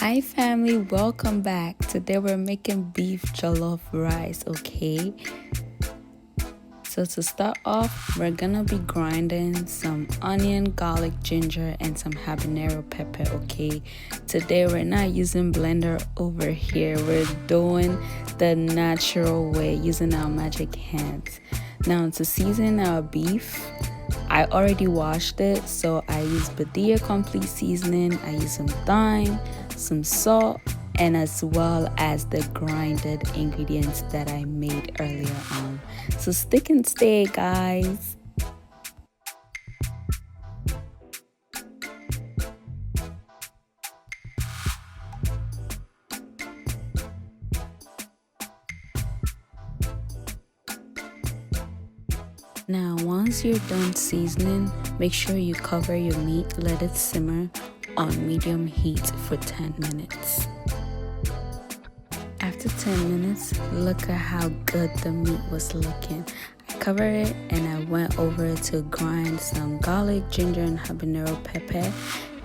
Hi family, welcome back. Today we're making beef jollof rice, okay? So to start off, we're gonna be grinding some onion, garlic, ginger, and some habanero pepper, okay? Today we're not using blender over here. We're doing the natural way, using our magic hands. Now to season our beef, I already washed it, so I use Badia complete seasoning. I use some thyme, some salt, and as well as the grinded ingredients that I made earlier on. So stick and stay, guys. Now, once you're done seasoning, make sure you cover your meat, let it simmer on medium heat for 10 minutes. After 10 minutes, look at how good the meat was looking. I covered it and I went over to grind some garlic, ginger, and habanero pepper,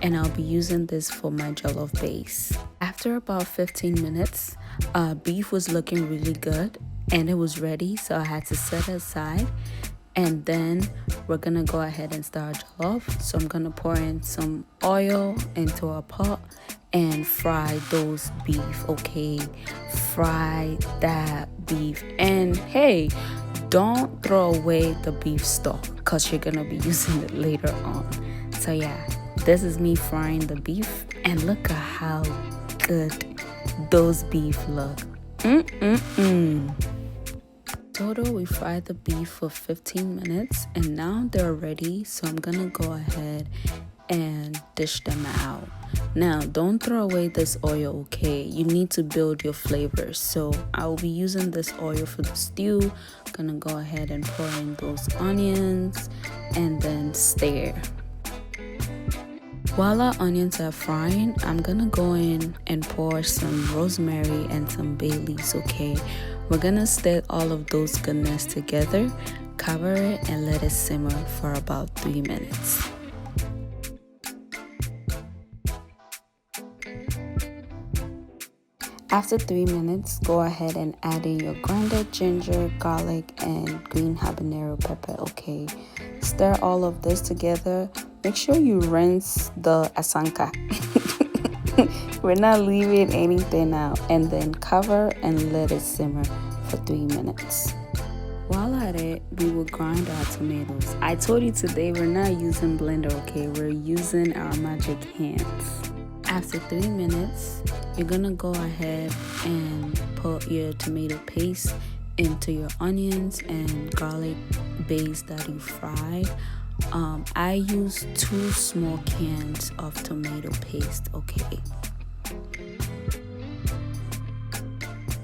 and I'll be using this for my jollof base. After about 15 minutes, beef was looking really good and it was ready, so I had to set it aside. And then we're gonna go ahead and start jollof. So I'm gonna pour in some oil into a pot and fry those beef, okay? Fry that beef. And hey, don't throw away the beef stock because you're gonna be using it later on. So yeah, this is me frying the beef, and look at how good those beef look. Total, we fried the beef for 15 minutes and now they're ready, so I'm gonna go ahead and dish them out. Now don't throw away this oil, okay? You need to build your flavors, so I will be using this oil for the stew. I'm gonna go ahead and pour in those onions and then stir. While our onions are frying, I'm gonna go in and pour some rosemary and some bay leaves, okay? We're gonna stir all of those goodness together, cover it, and let it simmer for about 3 minutes. After 3 minutes, go ahead and add in your grinded ginger, garlic, and green habanero pepper, okay? Stir all of this together. Make sure you rinse the asanka. We're not leaving anything out. And then cover and let it simmer for 3 minutes. While at it, we will grind our tomatoes. I told you today we're not using blender, okay? We're using our magic hands. After 3 minutes, you're gonna go ahead and put your tomato paste into your onions and garlic base that you fried. I use 2 small cans of tomato paste, okay?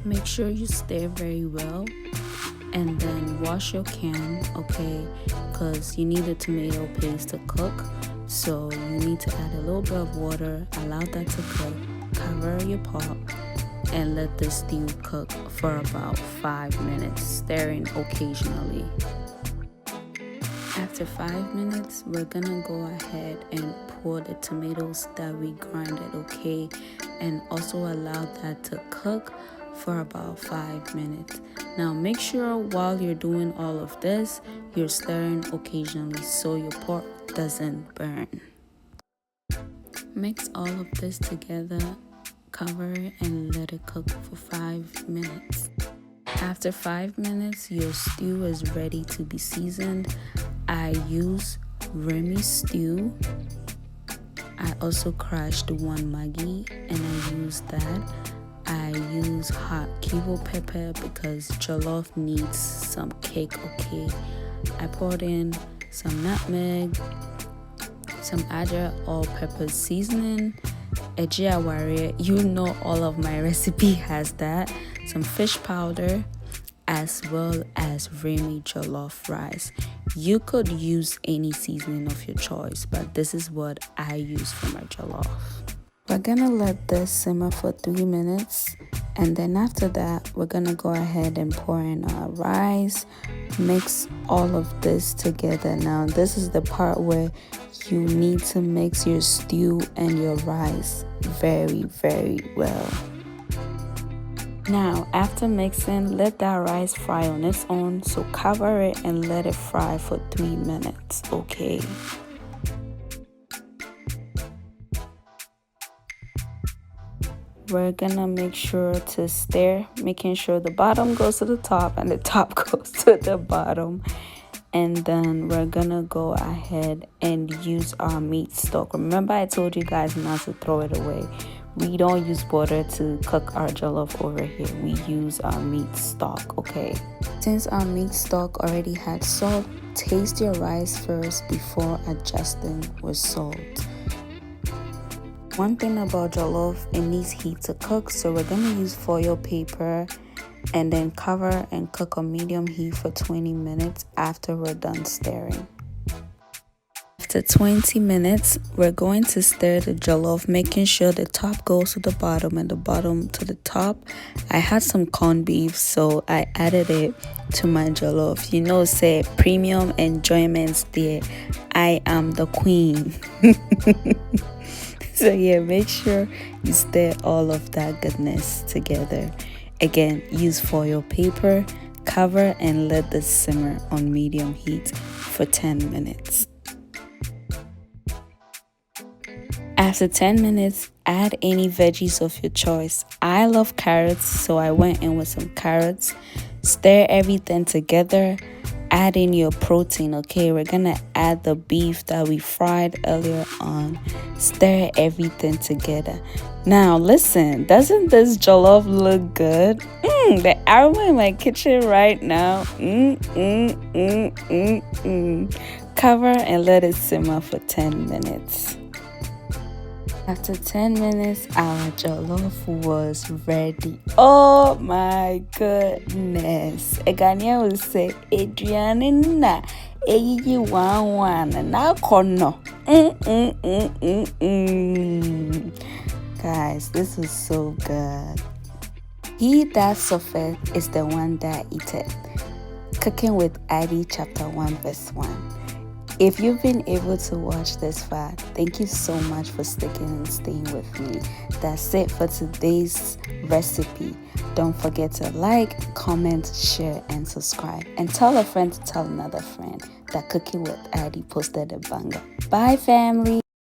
Make sure you stir very well and then wash your can, okay? Because you need the tomato paste to cook, so you need to add a little bit of water, allow that to cook, cover your pot, and let the stew cook for about 5 minutes, stirring occasionally. After 5 minutes, we're gonna go ahead and pour the tomatoes that we grinded, okay? And also allow that to cook for about 5 minutes. Now make sure while you're doing all of this, you're stirring occasionally so your pot doesn't burn. Mix all of this together, cover it, and let it cook for 5 minutes. After 5 minutes, your stew is ready to be seasoned. I use Remie stew. I also crushed 1 Maggi and I use that. I use hot kibo pepper because jollof needs some cake, okay? I poured in some nutmeg, some Adja all-purpose seasoning, Egye Awareɛ, you know all of my recipe has that, some fish powder, as well as Remie jollof rice. You could use any seasoning of your choice, but this is what I use for my jollof. We're gonna let this simmer for 3 minutes And then after that, we're gonna go ahead and pour in our rice, mix all of this together. Now this is the part where you need to mix your stew and your rice very, very well. Now after mixing, let that rice fry on its own, so cover it and let it fry for 3 minutes, okay? We're gonna make sure to stir, making sure the bottom goes to the top and the top goes to the bottom. And then we're gonna go ahead and use our meat stock. Remember I told you guys not to throw it away. We don't use water to cook our jollof over here. We use our meat stock, okay? Since our meat stock already had salt, taste your rice first before adjusting with salt. One thing about jollof, it needs heat to cook, so we're gonna use foil paper and then cover and cook on medium heat for 20 minutes after we're done stirring. After 20 minutes, we're going to stir the jollof, making sure the top goes to the bottom and the bottom to the top. I had some corned beef, so I added it to my jollof. You know, say premium enjoyments there. I am the queen. So yeah, make sure you stir all of that goodness together. Again, use foil paper, cover and let this simmer on medium heat for 10 minutes. After 10 minutes, add any veggies of your choice. I love carrots, so I went in with some carrots. Stir everything together. Add in your protein, okay? We're gonna add the beef that we fried earlier on. Stir everything together. Now listen, doesn't this jollof look good? The aroma in my kitchen right now. Cover and let it simmer for 10 minutes. After 10 minutes, our jollof was ready. Oh my goodness. A Ghanaian will say, Adriana na Egye Awareɛ na kono. Guys, this is so good. He that suffereth is the one that eateth. Cooking with Addie, chapter 1, verse 1. If you've been able to watch this far, thank you so much for sticking and staying with me. That's it for today's recipe. Don't forget to like, comment, share, and subscribe. And tell a friend to tell another friend that Cooking with Addie posted a banger. Bye, family.